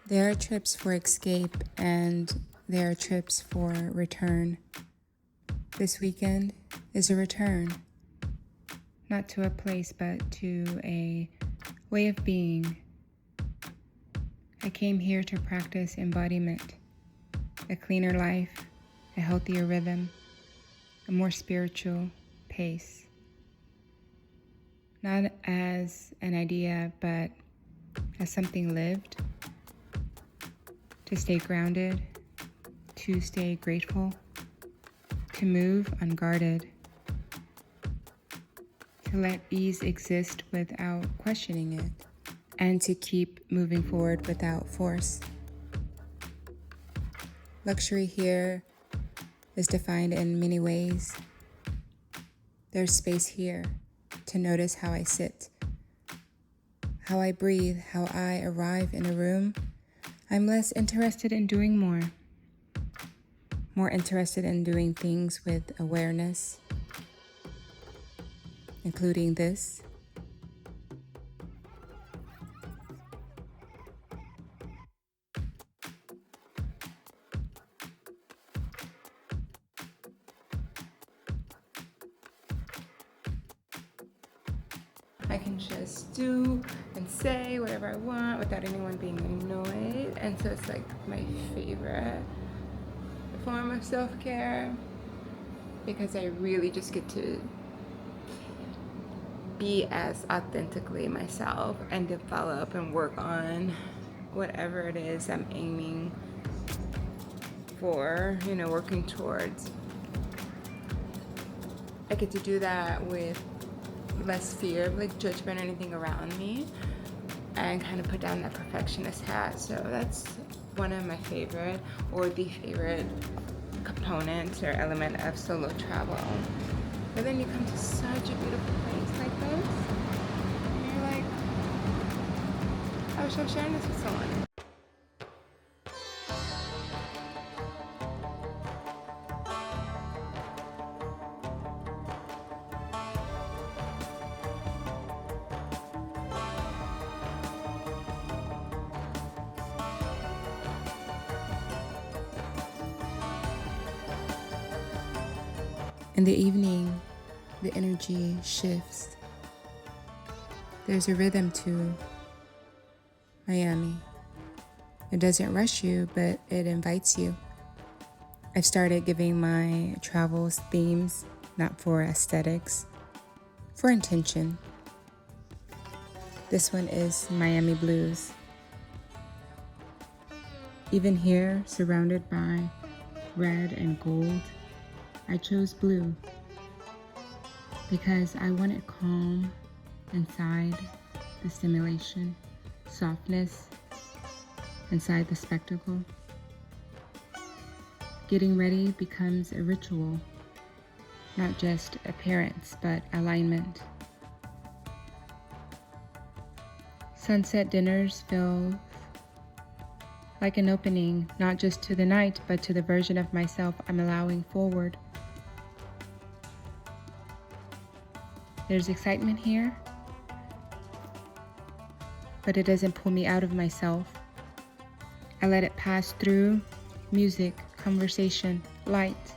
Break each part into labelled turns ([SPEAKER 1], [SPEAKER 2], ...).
[SPEAKER 1] There are trips for escape and there are trips for return. This weekend is a return, not to a place, but to a way of being. I came here to practice embodiment, a cleaner life, a healthier rhythm, a more spiritual pace. Not as an idea, but as something lived. To stay grounded, to stay grateful, to move unguarded, to let ease exist without questioning it, and to keep moving forward without force. Luxury here is defined in many ways. There's space here to notice how I sit, how I breathe, how I arrive in a room. I'm less interested in doing more interested in doing things with awareness, including this. I can just do and say whatever I want without anyone being annoyed. And so it's like my favorite form of self-care because I really just get to be as authentically myself and develop and work on whatever it is I'm aiming for, working towards. I get to do that with less fear of like judgment or anything around me and kind of put down that perfectionist hat. So that's one of my favorite or the favorite component or element of solo travel. But then you come to such a beautiful place like this and you're like, I wish I was sharing this with someone. In the evening, the energy shifts. There's a rhythm to Miami. It doesn't rush you, but it invites you. I've started giving my travels themes, not for aesthetics, for intention. This one is Miami Blues. Even here, surrounded by red and gold, I chose blue because I wanted calm inside the stimulation, softness inside the spectacle. Getting ready becomes a ritual, not just appearance, but alignment. Sunset dinners feel like an opening, not just to the night, but to the version of myself I'm allowing forward. There's excitement here, but it doesn't pull me out of myself. I let it pass through music, conversation, light.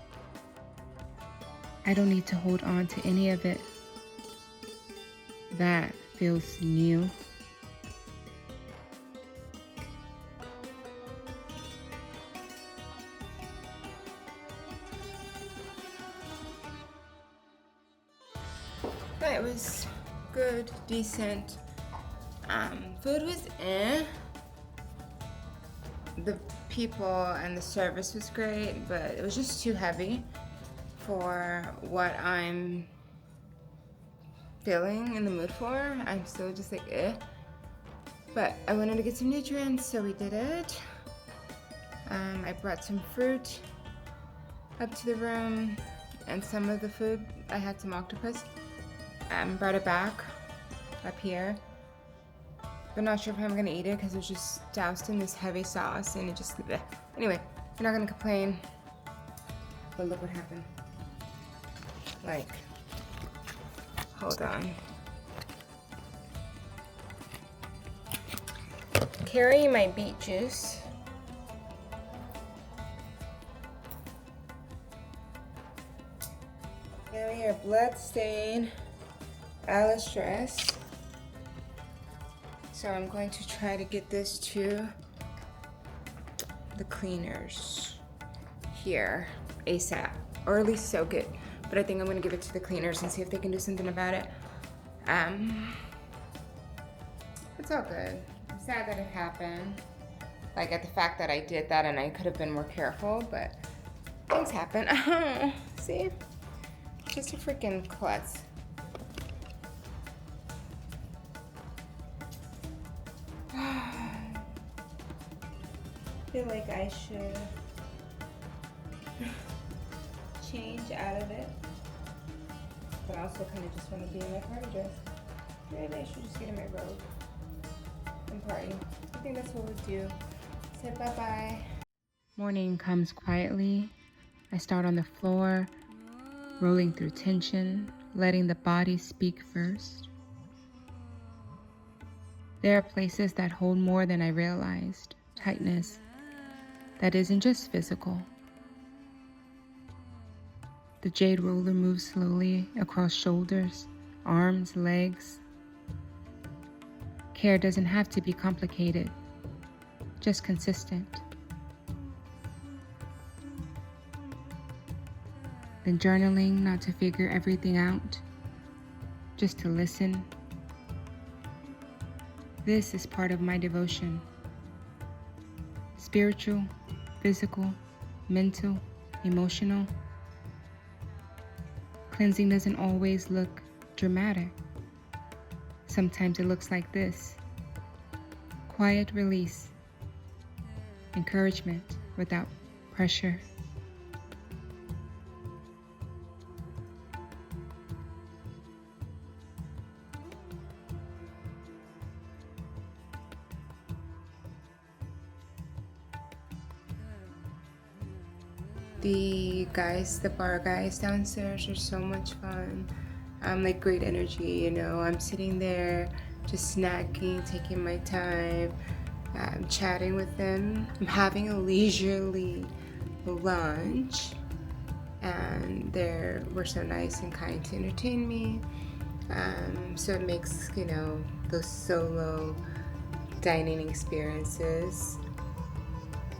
[SPEAKER 1] I don't need to hold on to any of it. That feels new. It was good, decent. Food was The people and the service was great, but it was just too heavy for what I'm feeling in the mood for. I'm still just like But I wanted to get some nutrients, so we did it. I brought some fruit up to the room, and some of the food, I had some octopus. Brought it back up here, but not sure if I'm gonna eat it because it was just doused in this heavy sauce and it just bleh. Anyway, I'm not gonna complain, but look what happened. Like, hold on. carrying my beet juice. Now we are blood-stained Alice dress. So I'm going to try to get this to the cleaners here ASAP, or at least soak it. But I think I'm gonna give it to the cleaners and see if they can do something about it. It's all good. I'm sad that it happened. Like at the fact that I did that and I could have been more careful, but things happen. See? Just a freaking klutz. I feel like I should change out of it, but I also kind of just want to be in my party dress. Maybe I should just get in my robe and party. I think that's what we'll do. Say bye-bye. Morning comes quietly. I start on the floor, rolling through tension, letting the body speak first. There are places that hold more than I realized. Tightness that isn't just physical. The jade roller moves slowly across shoulders, arms, legs. Care doesn't have to be complicated, just consistent. Then journaling, not to figure everything out, just to listen. This is part of my devotion. Spiritual, physical, mental, emotional. Cleansing doesn't always look dramatic. Sometimes it looks like this. Quiet release. Encouragement without pressure. The bar guys downstairs are so much fun. Like great energy, you know. I'm sitting there just snacking, taking my time, chatting with them. I'm having a leisurely lunch, and they were so nice and kind to entertain me. So it makes, you know, those solo dining experiences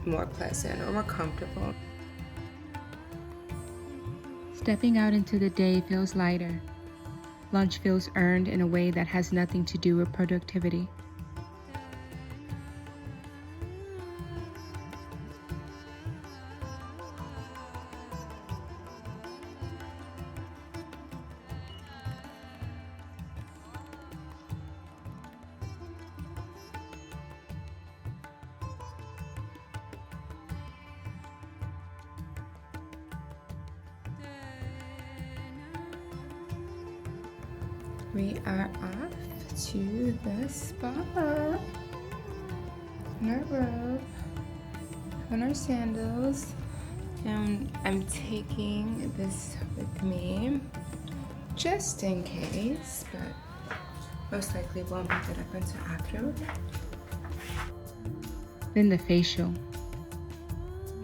[SPEAKER 1] more pleasant or more comfortable. Stepping out into the day feels lighter. Lunch feels earned in a way that has nothing to do with productivity. We are off to the spa. In our robe, on our sandals, and I'm taking this with me just in case, but most likely won't pick it up until after. Then the facial,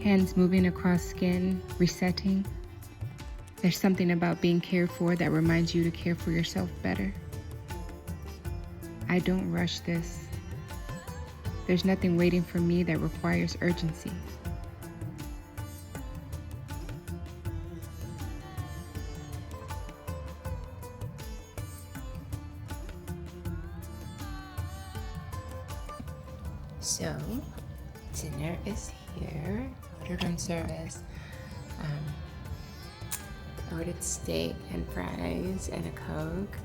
[SPEAKER 1] hands moving across skin, resetting. There's something about being cared for that reminds you to care for yourself better. I don't rush this. There's nothing waiting for me that requires urgency. So, dinner is here. Ordered room service. Ordered steak and fries and a Coke,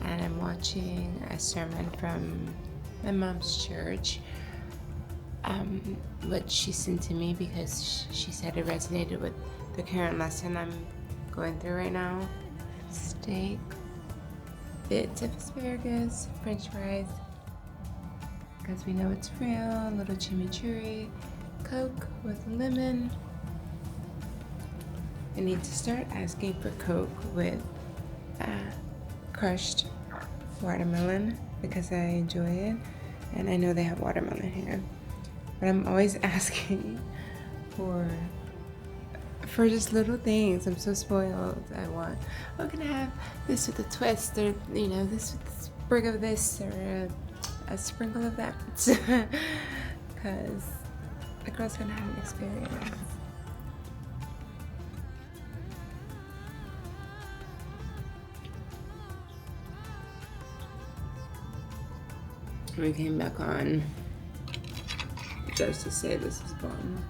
[SPEAKER 1] and I'm watching a sermon from my mom's church, what she sent to me because she said it resonated with the current lesson I'm going through right now. Steak, bits of asparagus, french fries, because we know it's real, a little chimichurri, Coke with lemon. I need to start asking for Coke with crushed watermelon because I enjoy it. And I know they have watermelon here, but I'm always asking for just little things. I'm so spoiled. I want, oh, can I have this with a twist, or you know, this with a sprig of this, or a sprinkle of that, because the girl's gonna have an experience. We came back on just to say this is bomb.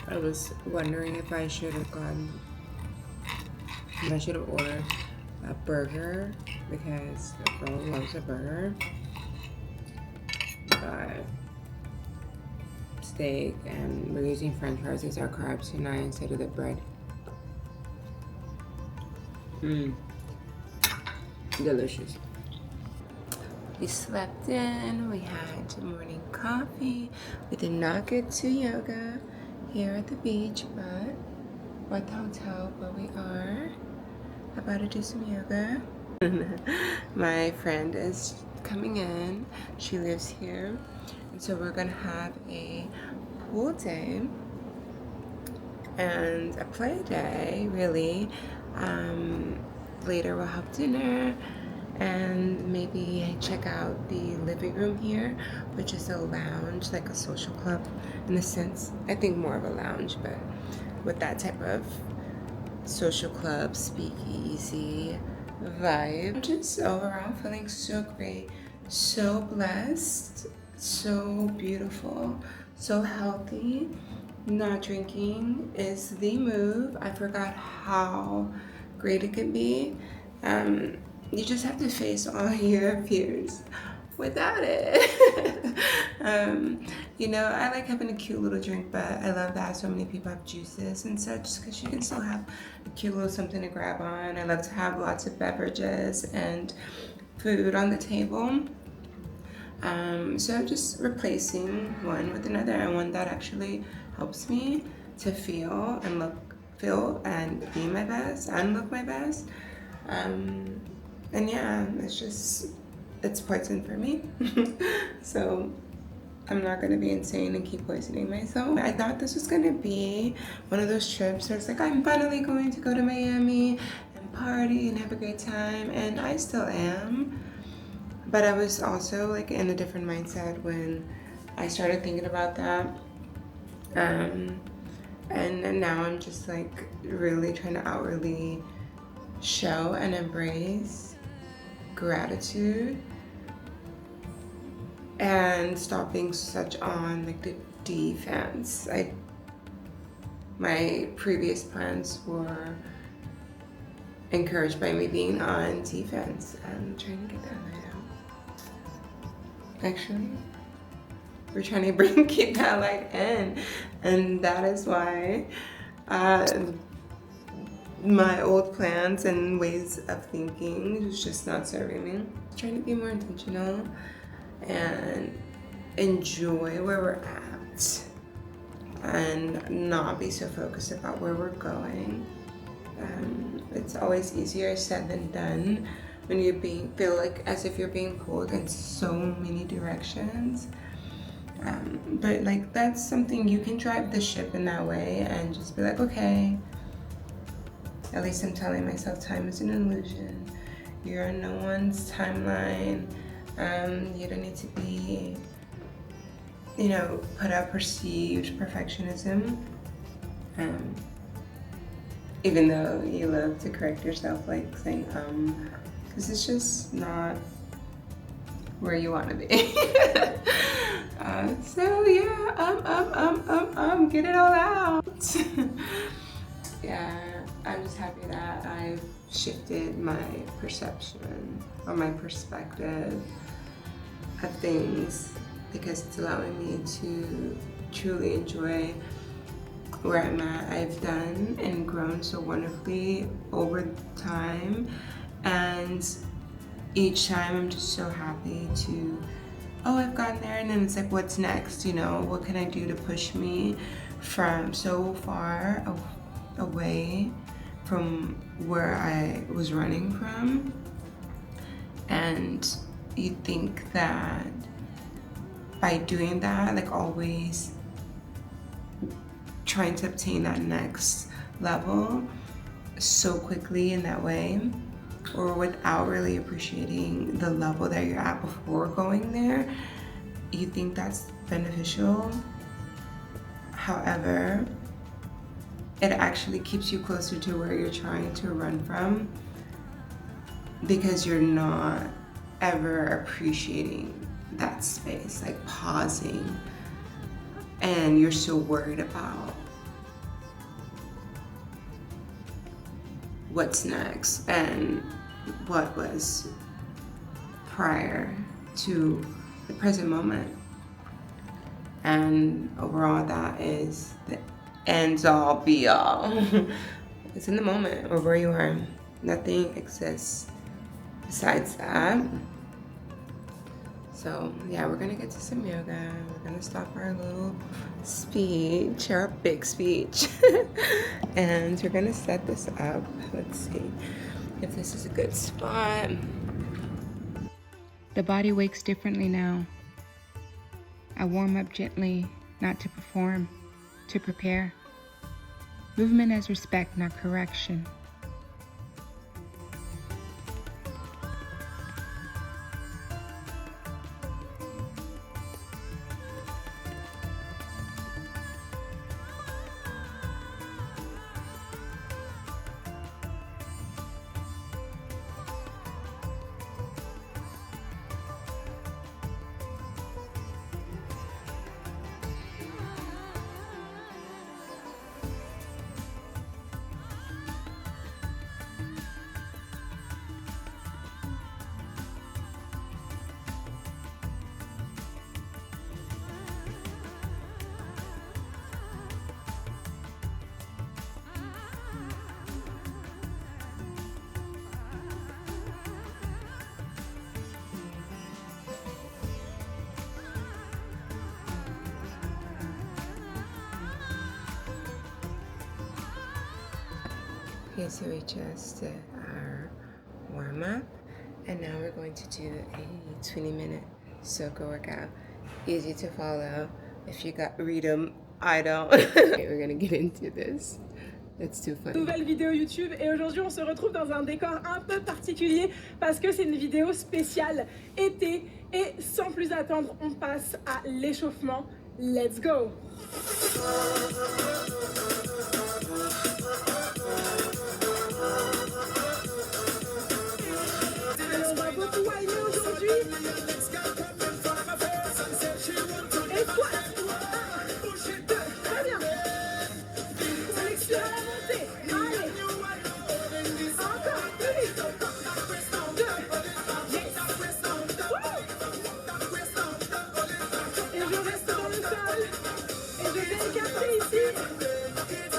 [SPEAKER 1] I was wondering if I should have ordered a burger, because the girl loves a burger. But steak, and we're using french fries as our carbs tonight instead of the bread. Delicious. We slept in, we had morning coffee. We did not get to yoga here at the beach, but we're at the hotel where we are about to do some yoga. My friend is coming in. She lives here, and so we're gonna have a pool day and a play day, really. Later we'll have dinner and maybe check out the living room here, which is a lounge, like a social club in a sense. I think more of a lounge, but with that type of social club, speakeasy vibe. I'm just overall feeling so great, so blessed, so beautiful, so healthy. Not drinking is the move. I forgot how great it can be. You just have to face all your fears without it. You know, I like having a cute little drink, but I love that so many people have juices and such, because you can still have a cute little something to grab on. I love to have lots of beverages and food on the table. So I'm just replacing one with another, and one that actually helps me to feel and be my best and look my best. And yeah, it's poison for me. So I'm not gonna be insane and keep poisoning myself. I thought this was gonna be one of those trips where it's like, I'm finally going to go to Miami and party and have a great time, and I still am. But I was also like in a different mindset when I started thinking about that. And now I'm just like really trying to outwardly show and embrace gratitude and stop being such on like the defense. My previous plans were encouraged by me being on defense. I'm trying to get that light out. Actually, we're trying to keep that light in, and that is why my old plans and ways of thinking is just not serving me. Trying to be more intentional and enjoy where we're at and not be so focused about where we're going. It's always easier said than done when you feel like as if you're being pulled in so many directions. But like that's something you can drive the ship in that way and just be like, okay, at least I'm telling myself time is an illusion. You're on no one's timeline. You don't need to be, put out perceived perfectionism. Even though you love to correct yourself, like saying, because it's just not where you want to be. So yeah, get it all out. Yeah, I'm just happy that I've shifted my perception or my perspective of things, because it's allowing me to truly enjoy where I'm at. I've done and grown so wonderfully over time, and each time I'm just so happy to, I've gotten there, and then it's like, what's next? What can I do to push me from so far away from where I was running from? And you think that by doing that, like always trying to obtain that next level so quickly in that way, or without really appreciating the level that you're at before going there, you think that's beneficial. However, it actually keeps you closer to where you're trying to run from, because you're not ever appreciating that space, like pausing, and you're so worried about what's next and what was prior to the present moment. And overall, that is the end all be all. It's in the moment or where you are. Nothing exists besides that. So yeah, we're gonna get to some yoga. We're gonna stop our little speech, our big speech, and we're gonna set this up. Let's see if this is a good spot. The body wakes differently now. I warm up gently, not to perform, to prepare. Movement as respect, not correction. Okay, so we just did our warm-up, and now we're going to do a 20-minute soca workout. Easy to follow. If you got read them, I don't. Okay, we're gonna get into this. It's too funny.
[SPEAKER 2] Nouvelle vidéo YouTube, et aujourd'hui on se retrouve dans un décor un peu particulier parce que c'est une vidéo spéciale été, et sans plus attendre, on passe à l'échauffement. Let's go! On va beaucoup whiner aujourd'hui. Et quoi? Très bien. On expire à la montée. Allez. Encore plus vite. 2. Yes. Et je reste dans le sol. Et je vais écarter ici.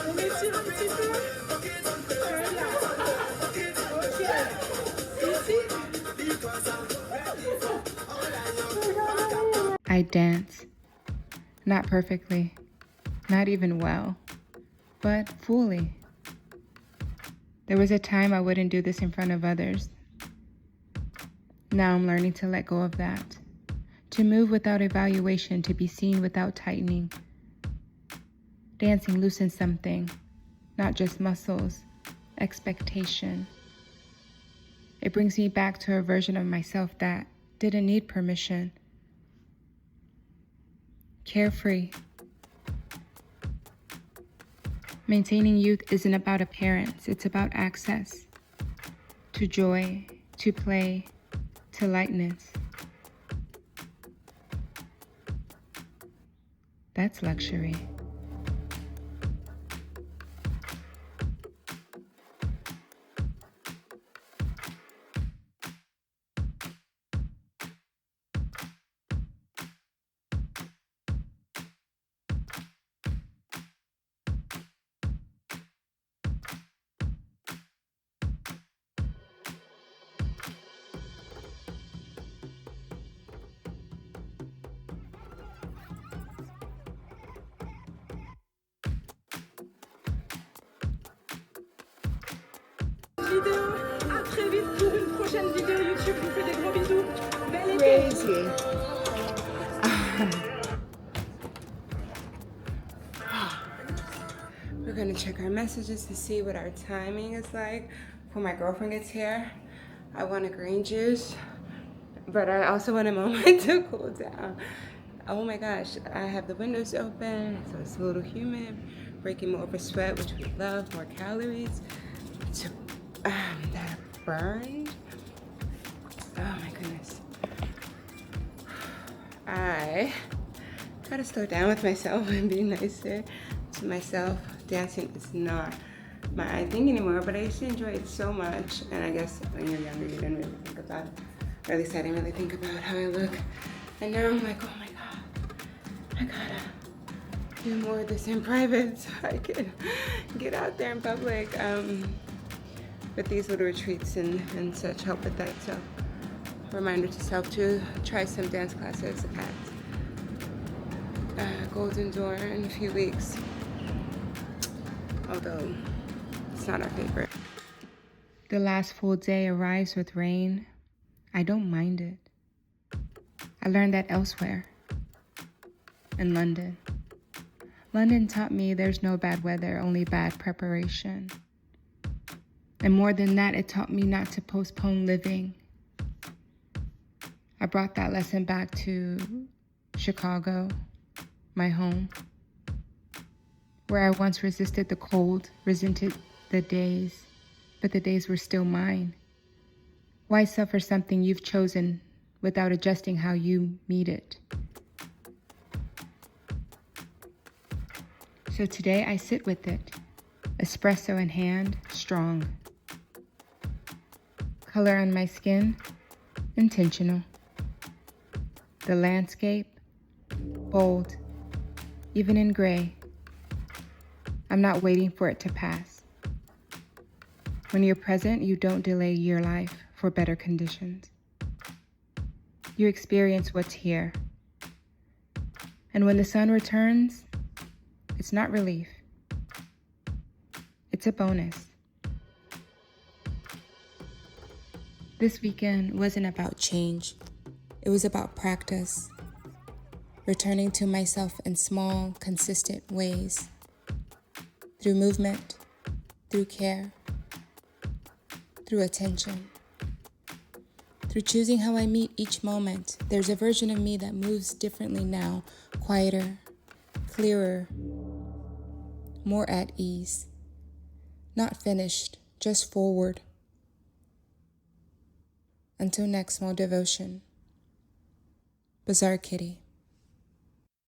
[SPEAKER 2] On étire un petit peu. Très bien. Ok. Ici.
[SPEAKER 1] I dance. Not perfectly, not even well, but fully. There was a time I wouldn't do this in front of others. Now I'm learning to let go of that, to move without evaluation, to be seen without tightening. Dancing loosens something, not just muscles, expectation. It brings me back to a version of myself that didn't need permission. Carefree. Maintaining youth isn't about appearance, it's about access to joy, to play, to lightness. That's luxury.
[SPEAKER 2] Vidéo, à très vite pour une prochaine vidéo YouTube. Je vous fais des gros bisous. Belle été.
[SPEAKER 1] Crazy. We're gonna check our messages to see what our timing is like when my girlfriend gets here. I want a green juice, but I also want a moment to cool down. Oh my gosh, I have the windows open, so it's a little humid, breaking more of a sweat, which we love, more calories to that burned. Oh my goodness. I gotta slow down with myself and be nicer to myself. Dancing is not my thing anymore, but I used to enjoy it so much. And I guess when you're younger, you didn't really think about it. Or at least I didn't really think about how I look. And now I'm like, oh my God, I gotta do more of this in private so I can get out there in public. But these little retreats and such help with that. So reminder to self to try some dance classes at Golden Door in a few weeks. Although it's not our favorite. The last full day arrives with rain. I don't mind it. I learned that elsewhere. In London. London taught me there's no bad weather, only bad preparation. And more than that, it taught me not to postpone living. I brought that lesson back to Chicago, my home, where I once resisted the cold, resented the days, but the days were still mine. Why suffer something you've chosen without adjusting how you meet it? So today I sit with it, espresso in hand, strong. Color on my skin, intentional. The landscape, bold, even in gray. I'm not waiting for it to pass. When you're present, you don't delay your life for better conditions. You experience what's here. And when the sun returns, it's not relief. It's a bonus. This weekend wasn't about change. It was about practice. Returning to myself in small, consistent ways. Through movement, through care, through attention. Through choosing how I meet each moment, there's a version of me that moves differently now, quieter, clearer, more at ease. Not finished, just forward. Until next small devotion. Bizarre Kitty.